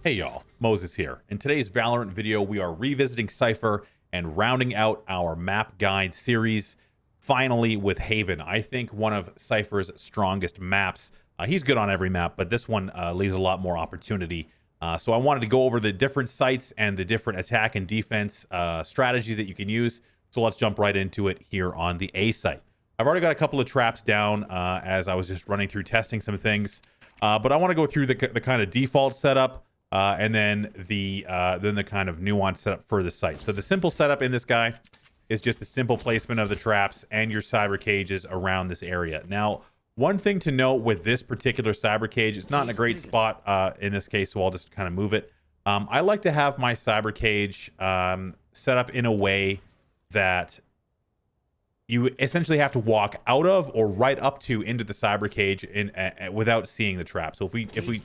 Hey y'all, Moses here. In today's Valorant video, we are revisiting Cypher and rounding out our map guide series, finally with Haven. I think one of Cypher's strongest maps. He's good on every map, but this one leaves a lot more opportunity. So I wanted to go over the different sites and the different attack and defense strategies that you can use. So let's jump right into it here on the A site. I've already got a couple of traps down as I was just running through testing some things, but I want to go through the kind of default setup. And then the kind of nuanced setup for the site. So the simple setup in this guy is just the simple placement of the traps and your cyber cages around this area. Now, one thing to note with this particular cyber cage, it's not in a great spot in this case, so I'll just kind of move it. I like to have my cyber cage set up in a way that you essentially have to walk out of or right up to into the cyber cage without seeing the trap. So if we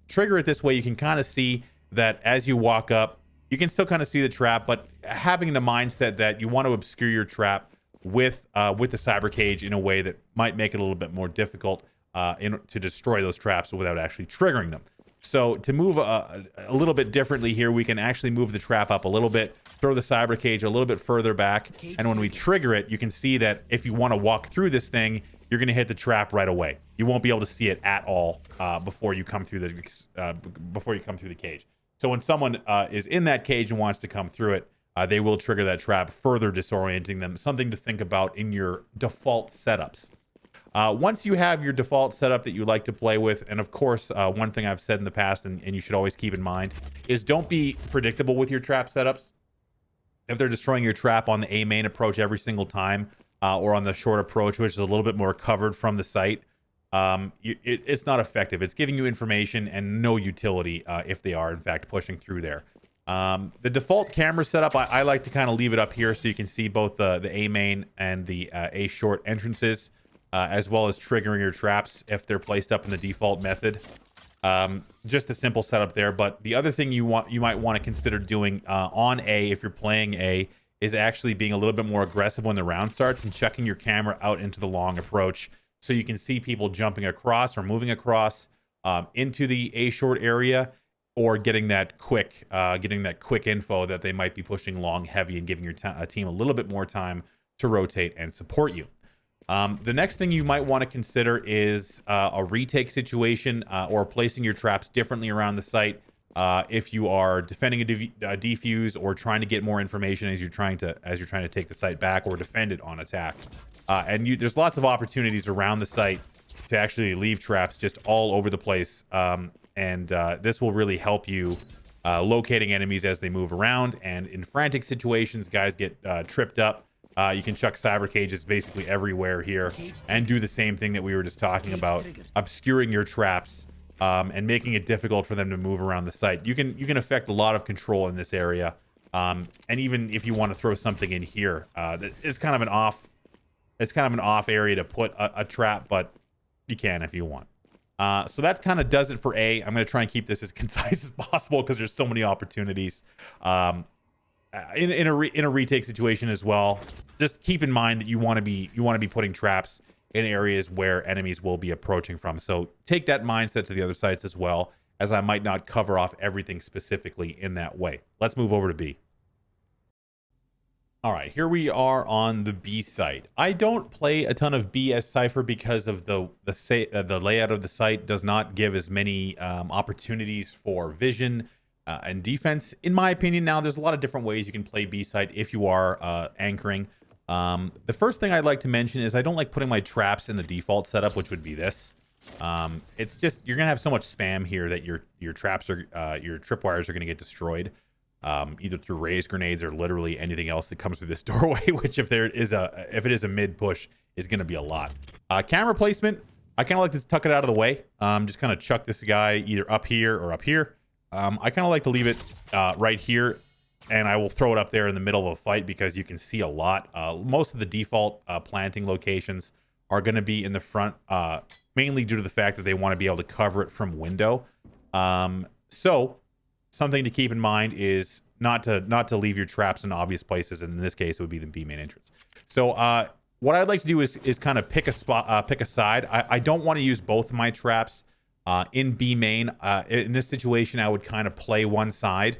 trigger it this way, you can kind of see that as you walk up, you can still kind of see the trap, but having the mindset that you want to obscure your trap with the cyber cage in a way that might make it a little bit more difficult to destroy those traps without actually triggering them. So to move a little bit differently here, we can actually move the trap up a little bit, throw the cyber cage a little bit further back, and when we trigger it, you can see that if you want to walk through this thing, you're going to hit the trap right away. You won't be able to see it at all before you come through the cage. So when someone is in that cage and wants to come through it, they will trigger that trap, further disorienting them. Something to think about in your default setups. Once you have your default setup that you like to play with, and of course, one thing I've said in the past, and you should always keep in mind, is don't be predictable with your trap setups. If they're destroying your trap on the A main approach every single time, or on the short approach, which is a little bit more covered from the site, it's not effective. It's giving you information and no utility if they are, in fact, pushing through there. The default camera setup, I like to kind of leave it up here so you can see both the A main and the A short entrances, as well as triggering your traps if they're placed up in the default method. Just a simple setup there. But the other thing you might want to consider doing on A, if you're playing A, is actually being a little bit more aggressive when the round starts and checking your camera out into the long approach so you can see people jumping across or moving across into the A short area, or getting that quick info that they might be pushing long heavy and giving your team a little bit more time to rotate and support you. The next thing you might want to consider is a retake situation or placing your traps differently around the site. If you are defending a defuse or trying to get more information as you're trying to take the site back or defend it on attack, there's lots of opportunities around the site to actually leave traps just all over the place, and this will really help you locating enemies as they move around. And in frantic situations, guys get tripped up. You can chuck cyber cages basically everywhere here and do the same thing that we were just talking about, obscuring your traps. And making it difficult for them to move around the site. You can affect a lot of control in this area, and even if you want to throw something in here, it's kind of an off area to put a trap, but you can if you want. So that kind of does it for A. I'm going to try and keep this as concise as possible because there's so many opportunities in a retake situation as well. Just keep in mind that you want to be putting traps in areas where enemies will be approaching from. So take that mindset to the other sites as well, as I might not cover off everything specifically in that way. Let's move over to B. All right, here we are on the B site. I don't play a ton of B as Cypher because of the layout of the site does not give as many opportunities for vision and defense, in my opinion. Now, there's a lot of different ways you can play B site if you are anchoring. The first thing I'd like to mention is I don't like putting my traps in the default setup, which would be this. It's just, you're gonna have so much spam here that your traps are your tripwires are gonna get destroyed, either through raised grenades or literally anything else that comes through this doorway, which if it is a mid push is gonna be a lot. Camera placement, I kind of like to tuck it out of the way. Just kind of chuck this guy either up here or up here. I kind of like to leave it right here, and I will throw it up there in the middle of a fight because you can see a lot. Most of the default planting locations are going to be in the front, mainly due to the fact that they want to be able to cover it from window. So something to keep in mind is not to leave your traps in obvious places, and in this case, it would be the B main entrance. So what I'd like to do is kind of pick a spot, pick a side. I don't want to use both of my traps In B main, in this situation, I would kind of play one side.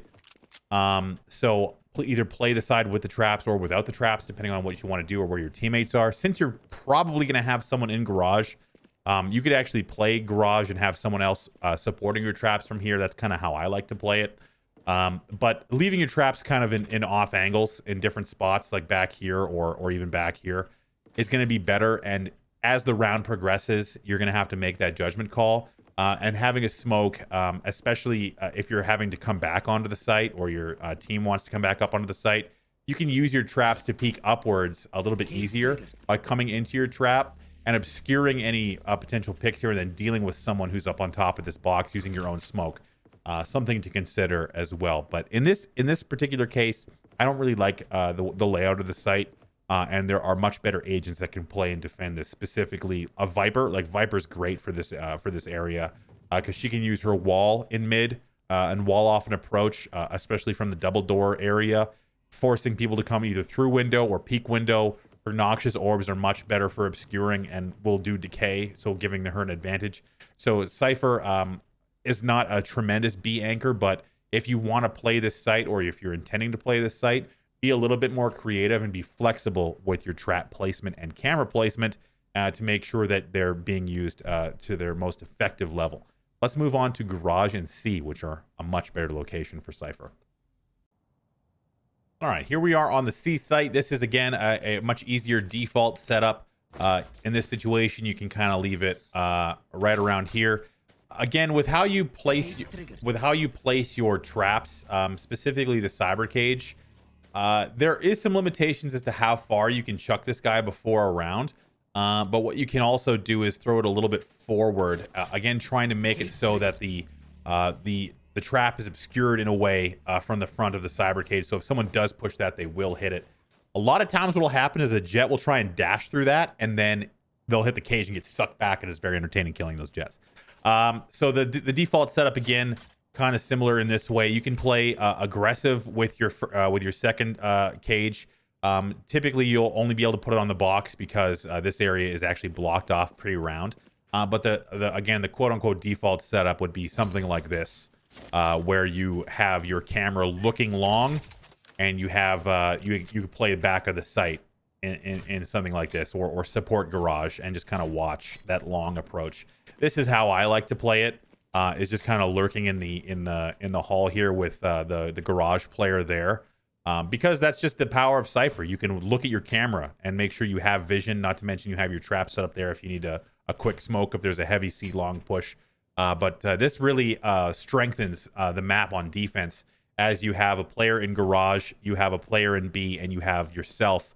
So either play the side with the traps or without the traps, depending on what you want to do or where your teammates are. Since you're probably going to have someone in garage, you could actually play garage and have someone else supporting your traps from here. That's kind of how I like to play it. But leaving your traps kind of in off angles in different spots, like back here or even back here, is going to be better. And as the round progresses, you're going to have to make that judgment call. And having a smoke, especially if you're having to come back onto the site or your team wants to come back up onto the site, you can use your traps to peek upwards a little bit easier by coming into your trap and obscuring any potential picks here and then dealing with someone who's up on top of this box using your own smoke. Something to consider as well. But in this particular case, I don't really like the layout of the site. And there are much better agents that can play and defend this. Specifically, a Viper. Like Viper's great for this area because she can use her wall in mid and wall off an approach, especially from the double door area, forcing people to come either through window or peek window. Her noxious orbs are much better for obscuring and will do decay, so giving her an advantage. So Cypher is not a tremendous B anchor, but if you want to play this site or if you're intending to play this site, be a little bit more creative and be flexible with your trap placement and camera placement to make sure that they're being used to their most effective level. Let's move on to garage and C, which are a much better location for Cypher. All right, here we are on the C site. This is, again, a much easier default setup. In this situation, you can kind of leave it right around here. Again, with how you place your traps, specifically the cyber cage, there is some limitations as to how far you can chuck this guy before a round. But what you can also do is throw it a little bit forward. Again, trying to make it so that the trap is obscured in a way from the front of the cyber cage. So if someone does push that, they will hit it. A lot of times what will happen is a jet will try and dash through that, and then they'll hit the cage and get sucked back, and it's very entertaining killing those jets. So the default setup, again, kind of similar in this way. You can play aggressive with your second cage. Typically, you'll only be able to put it on the box because this area is actually blocked off pre-round. But again, the quote-unquote default setup would be something like this, where you have your camera looking long, and you have you can play the back of the site in something like this, or support garage and just kind of watch that long approach. This is how I like to play it. Is just kind of lurking in the hall here with the garage player there, because that's just the power of Cypher. You can look at your camera and make sure you have vision. Not to mention you have your trap set up there if you need a quick smoke if there's a heavy C long push. But this really strengthens the map on defense, as you have a player in garage, you have a player in B, and you have yourself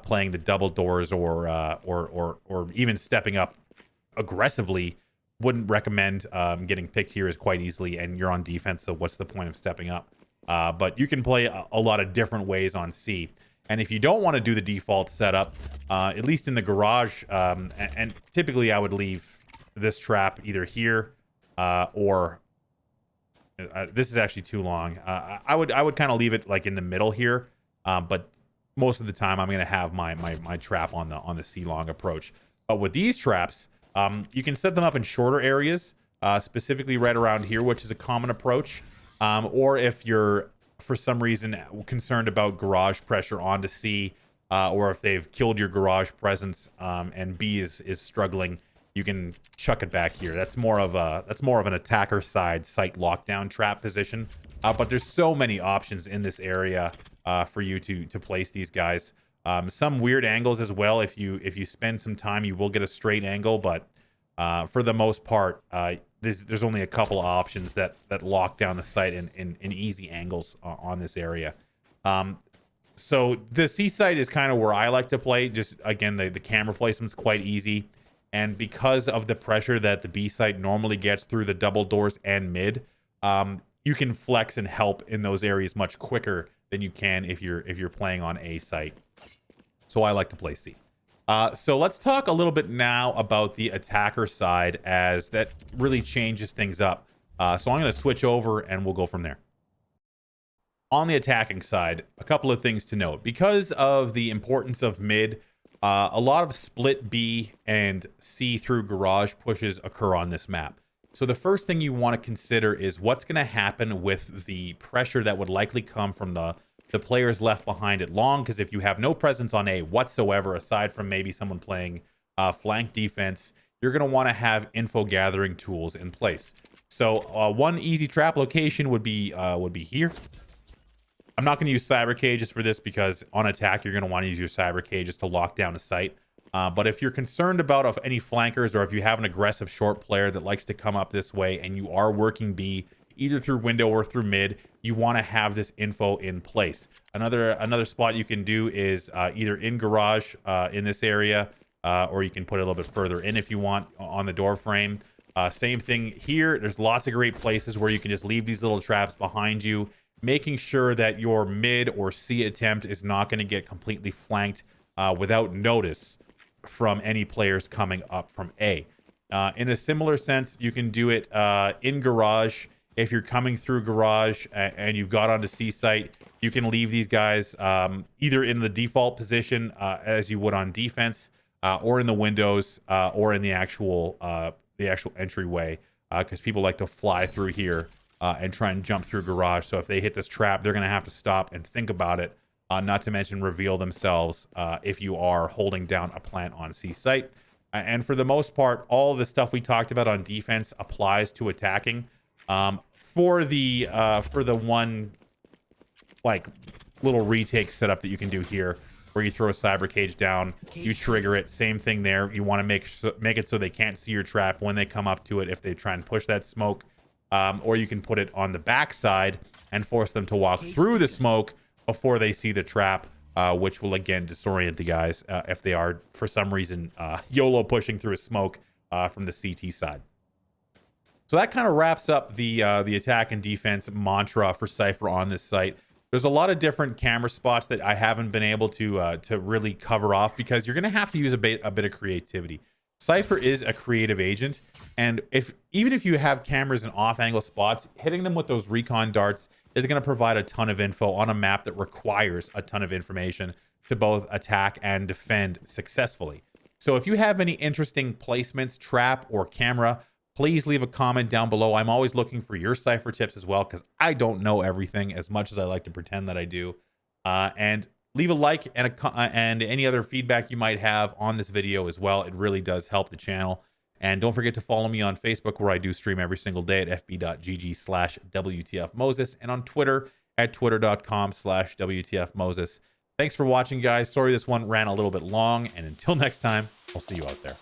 playing the double doors or even stepping up aggressively. Wouldn't recommend getting picked here as quite easily, and you're on defense, so what's the point of stepping up? But you can play a lot of different ways on C. And if you don't want to do the default setup, at least in the garage, and typically I would leave this trap either here or this is actually too long. I would kind of leave it like in the middle here, but most of the time I'm going to have my trap on the C long approach. But with these traps, you can set them up in shorter areas, specifically right around here, which is a common approach. Or if you're, for some reason, concerned about garage pressure onto C, or if they've killed your garage presence and B is struggling, you can chuck it back here. That's more of an attacker side site lockdown trap position. But there's so many options in this area for you to place these guys. Some weird angles as well. If you spend some time, you will get a straight angle, but for the most part, there's only a couple of options that lock down the site in easy angles on this area. So the C site is kind of where I like to play. Just again, the camera placement's quite easy, and because of the pressure that the B site normally gets through the double doors and mid, you can flex and help in those areas much quicker than you can if you're playing on A site. So I like to play C. So let's talk a little bit now about the attacker side, as that really changes things up. So I'm going to switch over and we'll go from there. On the attacking side, a couple of things to note. Because of the importance of mid, a lot of split B and C through garage pushes occur on this map. So the first thing you want to consider is what's going to happen with the pressure that would likely come from the players left behind at long, because if you have no presence on A whatsoever, aside from maybe someone playing flank defense, you're going to want to have info gathering tools in place. So one easy trap location would be here. I'm not going to use cyber cages for this because on attack, you're going to want to use your cyber cages to lock down a site. But if you're concerned about any flankers, or if you have an aggressive short player that likes to come up this way and you are working B, either through window or through mid, you want to have this info in place. Another spot you can do is either in garage in this area, or you can put it a little bit further in if you want on the door frame. Same thing here. There's lots of great places where you can just leave these little traps behind you, making sure that your mid or C attempt is not going to get completely flanked without notice from any players coming up from A. In a similar sense, you can do it in garage. If you're coming through garage and you've got onto C site, you can leave these guys either in the default position as you would on defense, or in the windows, or in the actual entryway, because people like to fly through here and try and jump through garage. So if they hit this trap, they're going to have to stop and think about it, not to mention reveal themselves if you are holding down a plant on C site. And for the most part, all the stuff we talked about on defense applies to attacking. For the one like little retake setup that you can do here, where you throw a cyber cage down, you trigger it, same thing there. You want to make it so they can't see your trap when they come up to it if they try and push that smoke. Or you can put it on the backside and force them to walk through the smoke before they see the trap, which will again disorient the guys if they are for some reason YOLO pushing through a smoke from the CT side. So that kind of wraps up the attack and defense mantra for Cypher on this site. There's a lot of different camera spots that I haven't been able to really cover off because you're going to have to use a bit of creativity. Cypher is a creative agent, and even if you have cameras in off-angle spots, hitting them with those recon darts is going to provide a ton of info on a map that requires a ton of information to both attack and defend successfully. So if you have any interesting placements, trap, or camera, please leave a comment down below. I'm always looking for your Cypher tips as well, because I don't know everything as much as I like to pretend that I do. And leave a like and any other feedback you might have on this video as well. It really does help the channel. And don't forget to follow me on Facebook, where I do stream every single day at fb.gg/wtfmoses, and on Twitter at twitter.com/wtfmoses. Thanks for watching, guys. Sorry this one ran a little bit long, and until next time, I'll see you out there.